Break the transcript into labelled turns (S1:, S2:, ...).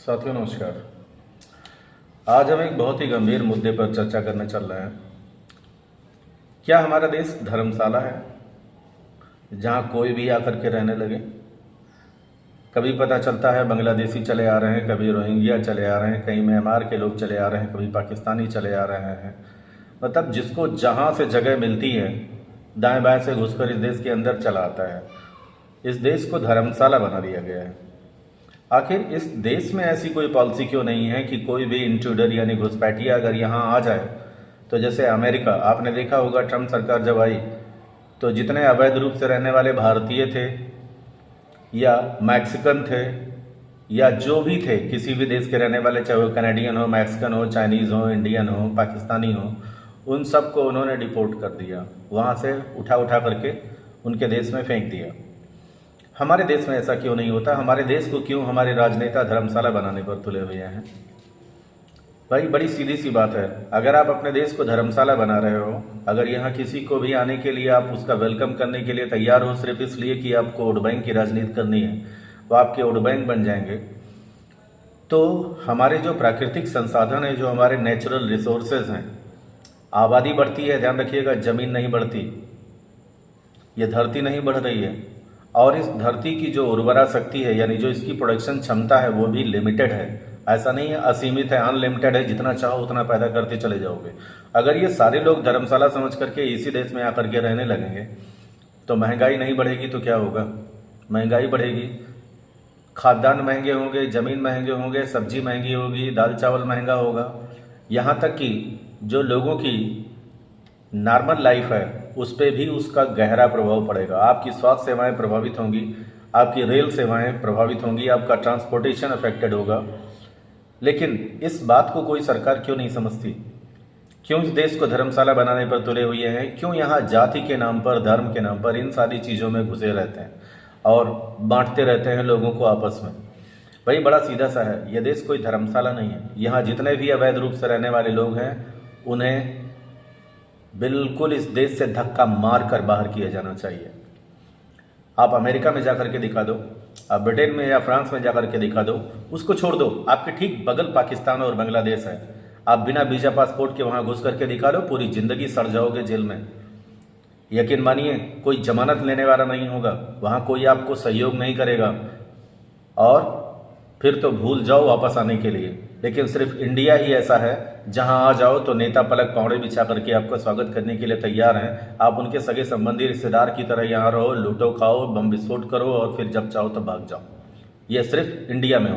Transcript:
S1: साथियों नमस्कार। आज हम एक बहुत ही गंभीर मुद्दे पर चर्चा करने चल रहे हैं। क्या हमारा देश धर्मशाला है जहां कोई भी आकर के रहने लगे? कभी पता चलता है बांग्लादेशी चले आ रहे हैं, कभी रोहिंग्या चले आ रहे हैं, कहीं म्यांमार के लोग चले आ रहे हैं, कभी पाकिस्तानी चले आ रहे हैं। मतलब जिसको जहां से जगह मिलती है दाएं बाएं से घुसकर इस देश के अंदर चला आता है। इस देश को धर्मशाला बना दिया गया है। आखिर इस देश में ऐसी कोई पॉलिसी क्यों नहीं है कि कोई भी इंट्रूडर यानी घुसपैठिया अगर यहाँ आ जाए तो जैसे अमेरिका, आपने देखा होगा ट्रम्प सरकार जब आई तो जितने अवैध रूप से रहने वाले भारतीय थे या मैक्सिकन थे या जो भी थे किसी भी देश के रहने वाले, चाहे वो कैनेडियन हो, मैक्सिकन हो, चाइनीज़ हो, इंडियन हो, पाकिस्तानी हो, उन सबको उन्होंने डिपोर्ट कर दिया, वहाँ से उठा उठा करके उनके देश में फेंक दिया। हमारे देश में ऐसा क्यों नहीं होता? हमारे देश को क्यों हमारे राजनेता धर्मशाला बनाने पर तुले हुए हैं? भाई बड़ी सीधी सी बात है, अगर आप अपने देश को धर्मशाला बना रहे हो, अगर यहाँ किसी को भी आने के लिए आप उसका वेलकम करने के लिए तैयार हो सिर्फ इसलिए कि आपको वोट बैंक की राजनीति करनी है, वो आपके वोट बैंक बन जाएंगे। तो हमारे जो प्राकृतिक संसाधन है, जो हमारे नेचुरल रिसोर्सेज हैं, आबादी बढ़ती है, ध्यान रखिएगा, ज़मीन नहीं बढ़ती, ये धरती नहीं बढ़ रही है। और इस धरती की जो उर्वरा शक्ति है यानी जो इसकी प्रोडक्शन क्षमता है वो भी लिमिटेड है, ऐसा नहीं है असीमित है, अनलिमिटेड है, जितना चाहो उतना पैदा करते चले जाओगे। अगर ये सारे लोग धर्मशाला समझ करके इसी देश में आकर के रहने लगेंगे तो महंगाई नहीं बढ़ेगी तो क्या होगा? महंगाई बढ़ेगी, खाद्यान्न महंगे होंगे, ज़मीन महंगे होंगे, सब्जी महंगी होगी, दाल चावल महंगा होगा, यहाँ तक कि जो लोगों की नॉर्मल लाइफ है उस पर भी उसका गहरा प्रभाव पड़ेगा। आपकी स्वास्थ्य सेवाएं प्रभावित होंगी, आपकी रेल सेवाएं प्रभावित होंगी, आपका ट्रांसपोर्टेशन अफेक्टेड होगा। लेकिन इस बात को कोई सरकार क्यों नहीं समझती? क्यों इस देश को धर्मशाला बनाने पर तुले हुए हैं? क्यों यहाँ जाति के नाम पर, धर्म के नाम पर इन सारी चीज़ों में घुसे रहते हैं और बांटते रहते हैं लोगों को आपस में? भाई बड़ा सीधा सा है, यह देश कोई धर्मशाला नहीं है। यहाँ जितने भी अवैध रूप से रहने वाले लोग हैं उन्हें बिल्कुल इस देश से धक्का मार कर बाहर किया जाना चाहिए। आप अमेरिका में जाकर के दिखा दो, आप ब्रिटेन में या फ्रांस में जाकर के दिखा दो, उसको छोड़ दो, आपके ठीक बगल पाकिस्तान और बांग्लादेश है, आप बिना वीजा पासपोर्ट के वहाँ घुस करके दिखा दो, पूरी ज़िंदगी सड़ जाओगे जेल में। यकीन मानिए कोई जमानत लेने वाला नहीं होगा, वहाँ कोई आपको सहयोग नहीं करेगा और फिर तो भूल जाओ वापस आने के लिए। लेकिन सिर्फ इंडिया ही ऐसा है जहां आ जाओ तो नेता पलक पावड़े बिछा करके आपका स्वागत करने के लिए तैयार हैं। आप उनके सगे संबंधी रिश्तेदार की तरह यहाँ रहो, लूटो खाओ, बम विस्फोट करो और फिर जब चाहो तब भाग जाओ। ये सिर्फ इंडिया में